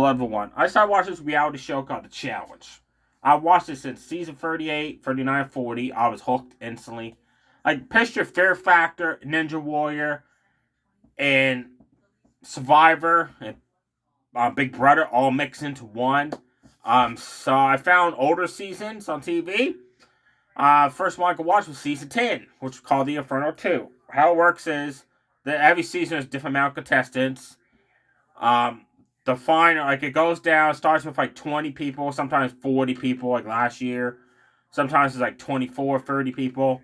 11 one. I started watching this reality show called The Challenge. I watched it since season 38, 39, 40. I was hooked instantly. Like, picture Fear Factor, Ninja Warrior, and Survivor, and Big Brother all mixed into one. So I found older seasons on TV. First one I could watch was season 10, which was called The Inferno 2. How it works is that every season has a different amount of contestants. The final, like, it goes down, starts with like 20 people, sometimes 40 people, like last year. Sometimes it's like 24, 30 people.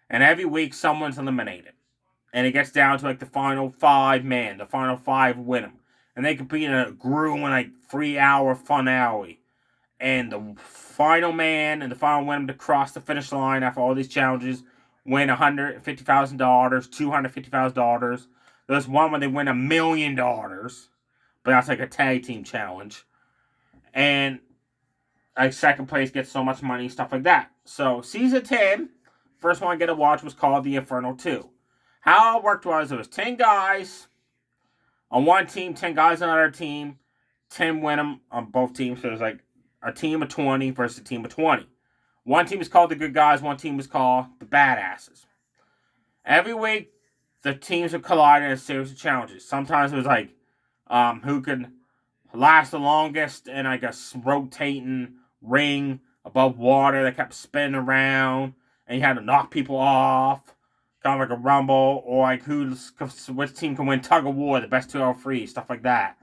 And every week someone's eliminated. And it gets down to like the final 5 men. The final 5 win them. And they compete in a grueling, like, 3-hour finale. And the final man and the final winner to cross the finish line after all these challenges win $150,000, $250,000. There's one where they win $1 million, but that's like a tag team challenge. And like second place gets so much money, stuff like that. So season 10, first one I get to watch was called The Inferno 2. How it worked was it was 10 guys on one team, 10 guys on another team, 10 win them on both teams. So it was like a team of 20 versus a team of 20. One team is called the good guys, one team is called the badasses. Every week, the teams would collide in a series of challenges. Sometimes it was like who could last the longest in like a rotating ring above water that kept spinning around, and you had to knock people off, kind of like a rumble, or like which team can win tug of war, the best 2 out of 3, stuff like that.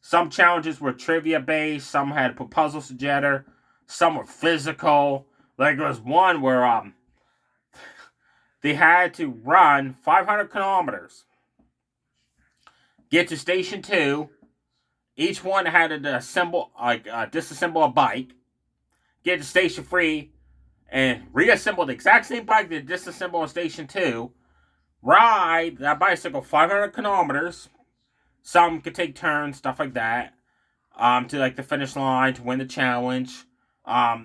Some challenges were trivia based, some had to put puzzles together, some were physical. Like there was one where they had to run 500 kilometers, get to station 2. Each one had to disassemble a bike, get to station 3, and reassemble the exact same bike that disassembled on station 2. Ride that bicycle 500 kilometers. Some could take turns, stuff like that, to like the finish line to win the challenge.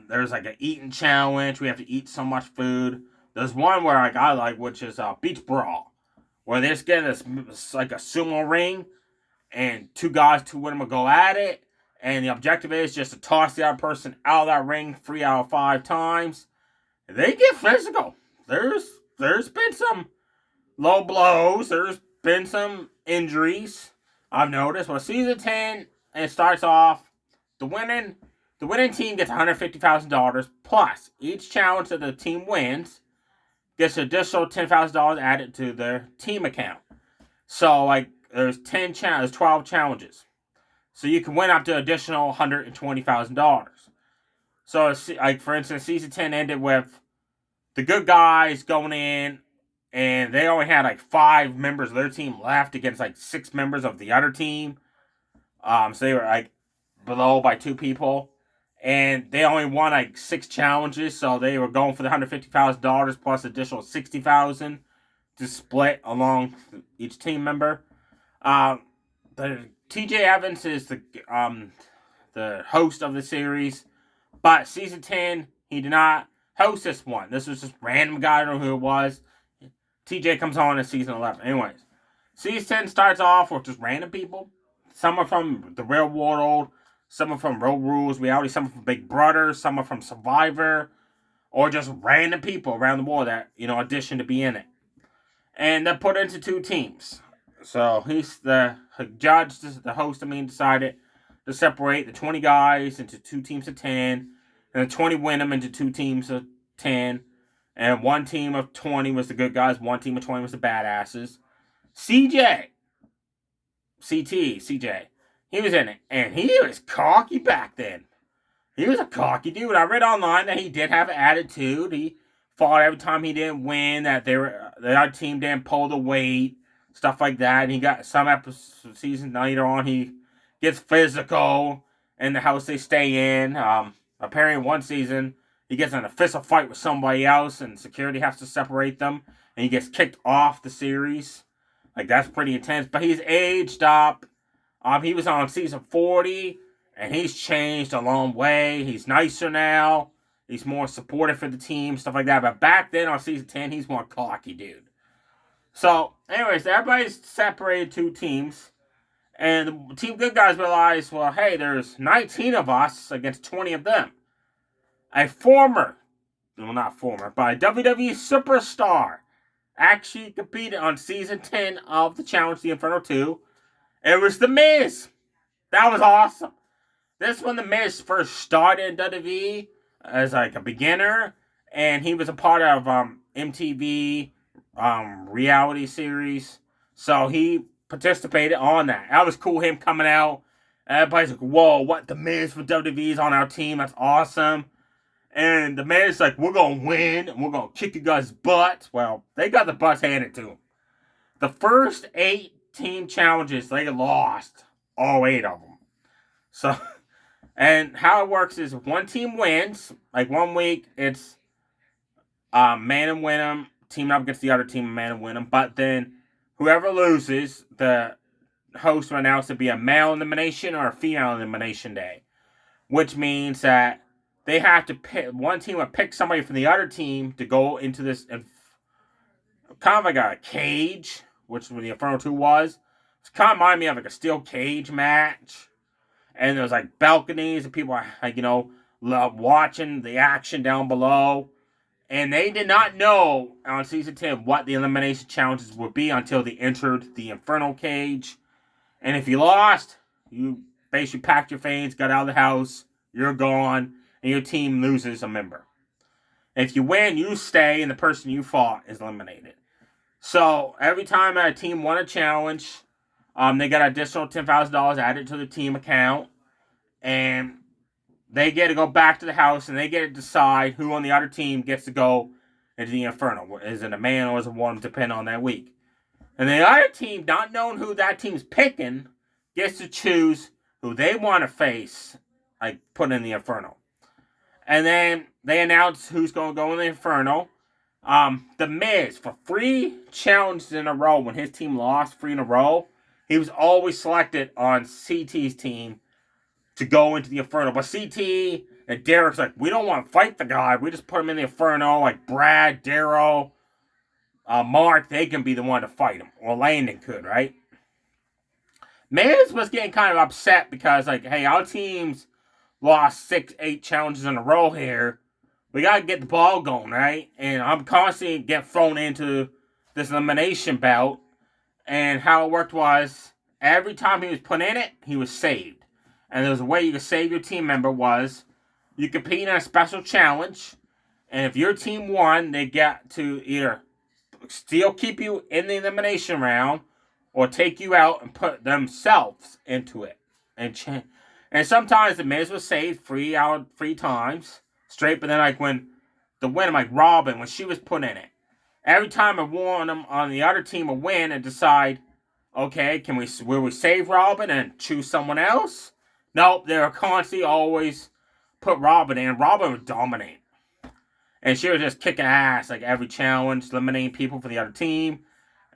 There's like an eating challenge. We have to eat so much food. There's one where I like, which is beach brawl, where they just get this like a sumo ring, and 2 guys, 2 women will go at it, and the objective is just to toss the other person out of that ring 3 out of 5 times. They get physical. There's been some low blows. There's been some injuries, I've noticed. Well, season 10, it starts off, the winning team gets $150,000, plus each challenge that the team wins gets an additional $10,000 added to their team account. So, like, there's 12 challenges. So you can win up to an additional $120,000. So, like, for instance, season 10 ended with the good guys going in, and they only had like 5 members of their team left against like 6 members of the other team. So they were like below by 2 people. And they only won like 6 challenges, so they were going for the $150,000 plus additional $60,000 to split along each team member. The TJ Evans is the host of the series, but season 10 he did not host this one. This was just random guy. I don't know who it was. TJ comes on in season 11. Anyways, season 10 starts off with just random people. Some are from the real world, some are from Road Rules Reality, some are from Big Brother, some are from Survivor, or just random people around the world that audition to be in it. And they're put into 2 teams. So he's the judge, the host, decided to separate the 20 guys into 2 teams of 10, and the 20 win them into 2 teams of 10, and one team of 20 was the good guys, one team of 20 was the badasses. CJ, he was in it, and he was cocky back then. He was a cocky dude. I read online that he did have an attitude. He fought every time he didn't win, that the other team didn't pull the weight, stuff like that. And he got some episodes, season later on, he gets physical in the house they stay in. Apparently, one season, he gets in a fist fight with somebody else, and security has to separate them, and he gets kicked off the series. Like, that's pretty intense. But he's aged up. He was on season 40, and he's changed a long way. He's nicer now. He's more supportive for the team, stuff like that. But back then on season 10, he's more cocky, dude. So, anyways, everybody's separated 2 teams. And the Team Good Guys realized, well, hey, there's 19 of us against 20 of them. A former, well, not former, but a WWE superstar actually competed on season 10 of the Challenge the Inferno 2. It was The Miz. That was awesome. This when The Miz first started in WWE as like a beginner, and he was a part of MTV reality series. So he participated on that. That was cool, him coming out. Everybody's like, whoa, what, The Miz for WWE's on our team? That's awesome. And The Miz like, we're going to win, and we're going to kick you guys' butt. Well, they got the butts handed to them. The first 8 team challenges, they lost. All 8 of them. So, and how it works is one team wins. Like 1 week, it's man and win them, teaming up against the other team, man and win them. But then whoever loses, the host will announce it be a male elimination or a female elimination day, which means that they have to pick, one team will pick somebody from the other team to go into this kind of like a cage, which the Inferno 2 was. It's kind of reminded me of like a steel cage match. And there's like balconies and people are like, love watching the action down below. And they did not know on season 10 what the elimination challenges would be until they entered the Inferno cage. And if you lost, you basically packed your things, got out of the house, you're gone, and your team loses a member. If you win, you stay, and the person you fought is eliminated. So every time a team won a challenge, they got an additional $10,000 added to the team account, and they get to go back to the house, and they get to decide who on the other team gets to go into the Inferno. Is it a man or is it a woman, depending on that week. And the other team, not knowing who that team's picking, gets to choose who they want to face, like put in the Inferno. And then they announce who's going to go in the Inferno. The Miz, for 3 challenges in a row, when his team lost 3 in a row, he was always selected on CT's team to go into the Inferno. But CT and Derek's like, we don't want to fight the guy. We just put him in the Inferno. Like Brad, Darrow, Mark, they can be the one to fight him. Or Landon could, right? Miz was getting kind of upset because, like, hey, our team's lost 6-8 challenges in a row here. We got to get the ball going, right? And I'm constantly getting thrown into this elimination bout. And how it worked was, every time he was put in it, he was saved. And there was a way you could save your team member was, you compete in a special challenge, and if your team won, they get to either still keep you in the elimination round, or take you out and put themselves into it. And sometimes the Miz was saved 3 times straight, but then like when the winner, like Robin, when she was put in it, every time a one on the other team will win and decide, okay, will we save Robin and choose someone else? Nope, they were constantly always put Robin in. Robin would dominate. And she was just kicking ass like every challenge, eliminating people for the other team.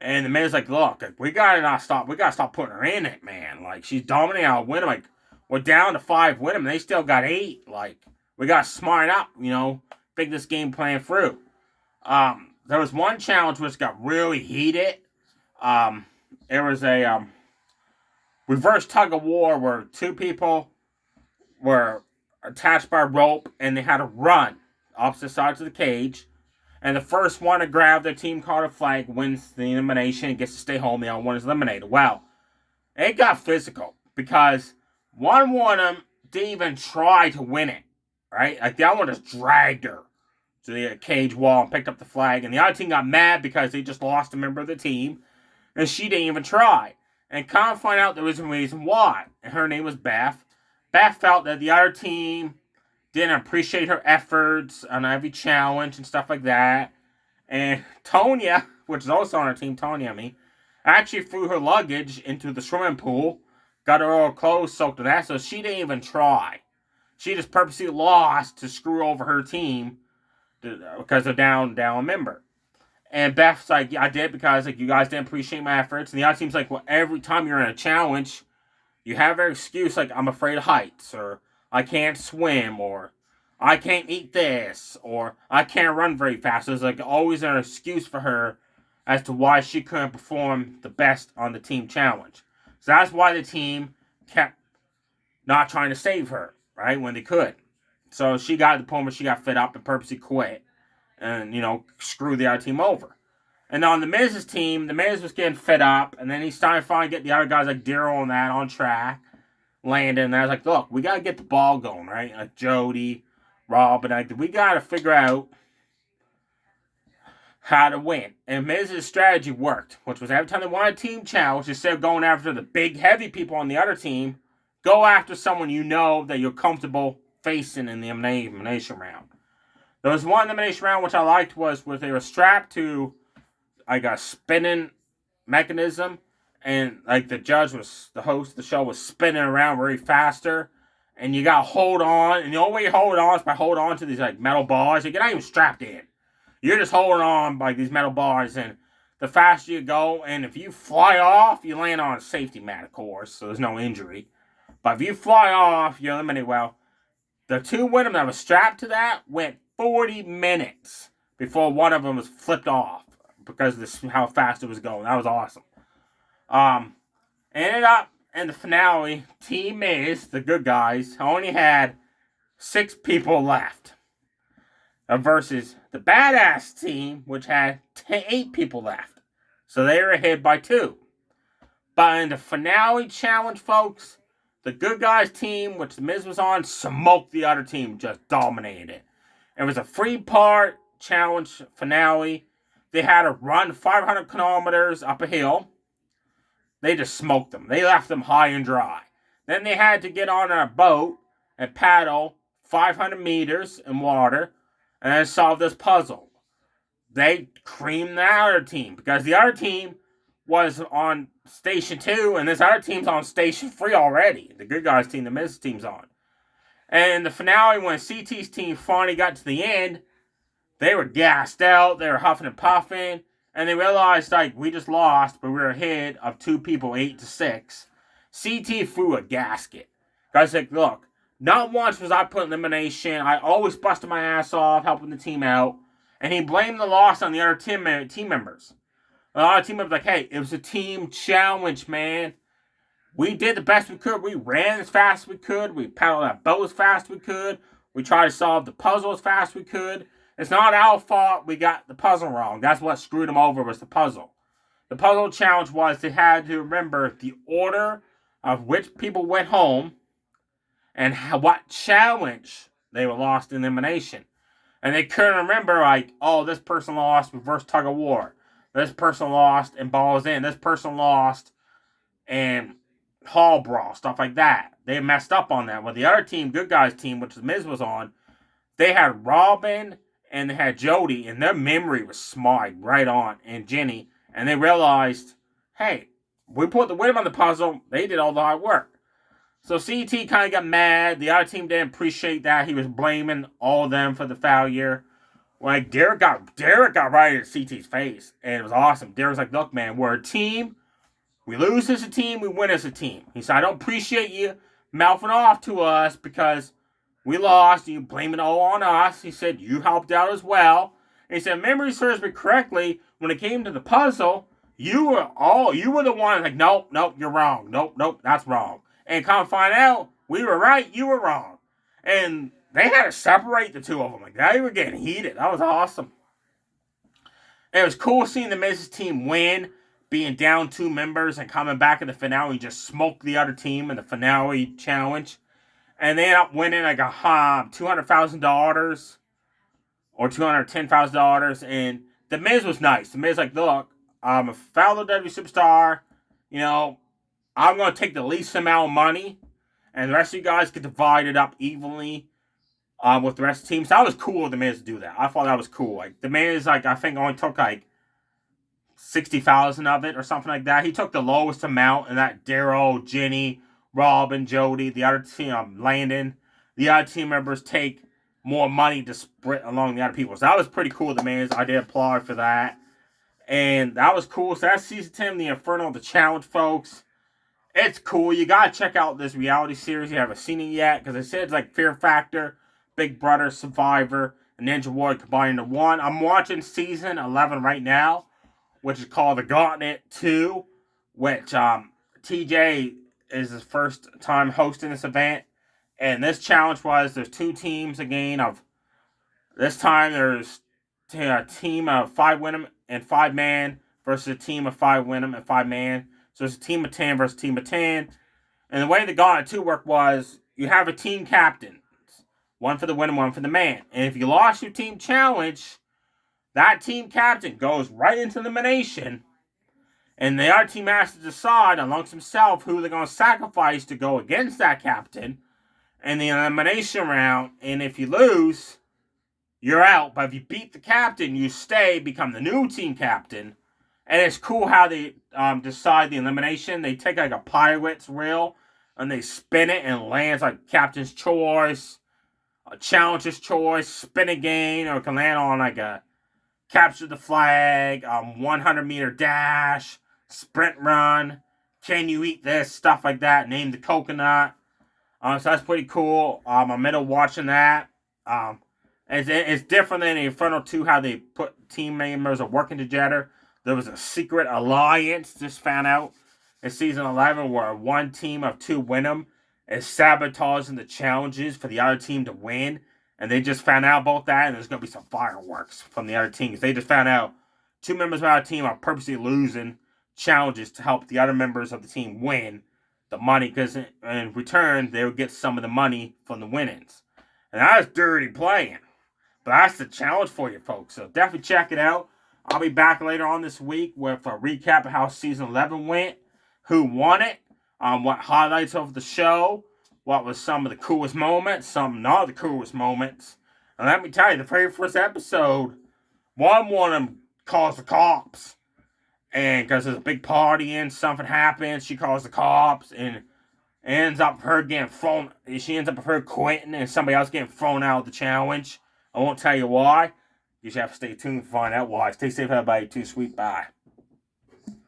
And the Miz like, look, we gotta stop putting her in it, man. Like, she's dominating our win. Like, we're down to 5 with them, and they still got 8. Like, we gotta smart up, think this game plan through. There was one challenge which got really heated. It was a reverse tug of war where 2 people were attached by a rope and they had to run opposite sides of the cage. And the first one to grab their team card or flag wins the elimination and gets to stay home. The other one is eliminated. Well, it got physical because one of them didn't even try to win it, right? Like the other one just dragged her to the cage wall and picked up the flag. And the other team got mad because they just lost a member of the team. And she didn't even try. And kind of find out there was a reason why. And her name was Beth. Beth felt that the other team didn't appreciate her efforts on every challenge and stuff like that. And Tonya, which is also on our team, actually threw her luggage into the swimming pool, got her all clothes soaked in that, so she didn't even try. She just purposely lost to screw over her team because they're down a member. And Beth's like, yeah, I did because like you guys didn't appreciate my efforts. And the other team's like, well, every time you're in a challenge, you have an excuse like I'm afraid of heights, or I can't swim, or I can't eat this, or I can't run very fast. There's like always an excuse for her as to why she couldn't perform the best on the team challenge. So that's why the team kept not trying to save her, right, when they could. So she got to the point where she got fed up and purposely quit and, screw the other team over. And on the Miz's team, the Miz was getting fed up, and then he's starting to finally get the other guys like Daryl and that on track, Landon. And I was like, look, we got to get the ball going, right? Like Jody, Rob, and we got to figure out how to win. And Miz's strategy worked, which was every time they wanted a team challenge, instead of going after the big, heavy people on the other team, go after someone you know that you're comfortable facing in the elimination round. There was one elimination round which I liked was where they were strapped to like a spinning mechanism, and like the host of the show was spinning around very faster, and you gotta hold on, and the only way you hold on is by holding on to these like metal bars. You're not even strapped in. You're just holding on by these metal bars, and the faster you go, and if you fly off, you land on a safety mat, of course, so there's no injury. But if you fly off, you're eliminated. Well, the two women that were strapped to that went 40 minutes before one of them was flipped off because of this, how fast it was going. That was awesome. Ended up in the finale, Team Miz, the good guys, only had 6 people left versus the badass team, which had 8 people left. So they were ahead by 2. But in the finale challenge, folks, the good guys team, which the Miz was on, smoked the other team, just dominated it. It was a 3-part challenge finale. They had to run 500 kilometers up a hill. They just smoked them. They left them high and dry. Then they had to get on a boat and paddle 500 meters in water and then solve this puzzle. They creamed the other team because the other team was on Station 2 and this other team's on Station 3 already. The good guys team, the Miz team's on. And the finale, when CT's team finally got to the end, they were gassed out. They were huffing and puffing. And they realized, like, we just lost, but we were ahead of 2 people, 8-6. CT threw a gasket. Guys, like, look, not once was I put in elimination. I always busted my ass off, helping the team out. And he blamed the loss on the other team members. A lot of team members like, hey, it was a team challenge, man. We did the best we could. We ran as fast as we could. We paddled that boat as fast as we could. We tried to solve the puzzle as fast as we could. It's not our fault we got the puzzle wrong. That's what screwed them over, was the puzzle. The puzzle challenge was they had to remember the order of which people went home and what challenge they were lost in elimination. And they couldn't remember, like, oh, this person lost reverse tug of war. This person lost in balls in. This person lost in hall brawl, stuff like that. They messed up on that. Well, the other team, good guys team, which the Miz was on, they had Robin and they had Jody, and their memory was smart, right on, and Jenny. And they realized, hey, we put the women on the puzzle. They did all the hard work. So CT kind of got mad. The other team didn't appreciate that. He was blaming all of them for the failure. Like, Derek got right in CT's face, and it was awesome. Derek's like, look, man, we're a team. We lose as a team. We win as a team. He said, I don't appreciate you mouthing off to us because we lost. You blame it all on us. He said, you helped out as well. And he said, memory serves me correctly, when it came to the puzzle, you were the one like, nope, you're wrong. Nope, that's wrong. And come find out, we were right, you were wrong. And they had to separate the two of them. Like, they were getting heated. That was awesome. And it was cool seeing the Miz's team win, being down 2 members and coming back in the finale, just smoked the other team in the finale challenge. And they ended up winning like $200,000 or $210,000. And the Miz was nice. The Miz like, look, I'm a fellow WWE superstar. You know, I'm going to take the least amount of money. And the rest of you guys could divide it up evenly with the rest of the team. So that was cool of the Miz to do that. I thought that was cool. Like, the Miz, like, I think only took like 60,000 of it or something like that. He took the lowest amount, and that Daryl, Jenny, Robin, Jody, the other team, Landon, the other team members take more money to split along the other people. So that was pretty cool, the Miz. I did applaud for that. And that was cool. So that's season 10, the Inferno, the challenge, folks. It's cool. You gotta check out this reality series. You haven't seen it yet, because it says like Fear Factor, Big Brother, Survivor, and Ninja Warrior combined into one. I'm watching season 11 right now, which is called The Gauntlet 2, which TJ is his first time hosting this event. And this challenge was there's 2 teams again of this time there's a team of 5 Wyndham and 5 man versus a team of 5 Wyndham and 5 man. So it's a team of 10 versus a team of 10. And the way the Gauntlet 2 worked was you have a team captain. One for the Wyndham, one for the man. And if you lost your team challenge, that team captain goes right into elimination. And the other team has to decide amongst themselves who they're going to sacrifice to go against that captain in the elimination round. And if you lose, you're out. But if you beat the captain, you stay, become the new team captain. And it's cool how they decide the elimination. They take like a pilot's wheel and they spin it and it lands like captain's choice, a challenger's choice, spin again, or it can land on like a capture the flag, 100-meter dash, sprint run, can you eat this, stuff like that, name the coconut. So that's pretty cool. I'm in the middle watching that. It's different than Inferno 2, how they put team members are working together. There was a secret alliance, just found out in Season 11, where one team of 2 Wyndham is sabotaging the challenges for the other team to win. And they just found out about that, and there's going to be some fireworks from the other teams. They just found out 2 members of our team are purposely losing challenges to help the other members of the team win the money, because in return, they would get some of the money from the winnings. And that's dirty playing. But that's the challenge for you folks. So definitely check it out. I'll be back later on this week with a recap of how Season 11 went, who won it, what highlights of the show, what was some of the coolest moments, some not the coolest moments. And let me tell you, the very first episode, one of them calls the cops. And because there's a big party and something happens, she calls the cops and ends up her getting thrown. She ends up with her quitting and somebody else getting thrown out of the challenge. I won't tell you why. You just have to stay tuned to find out why. Stay safe, everybody. Too sweet. Bye.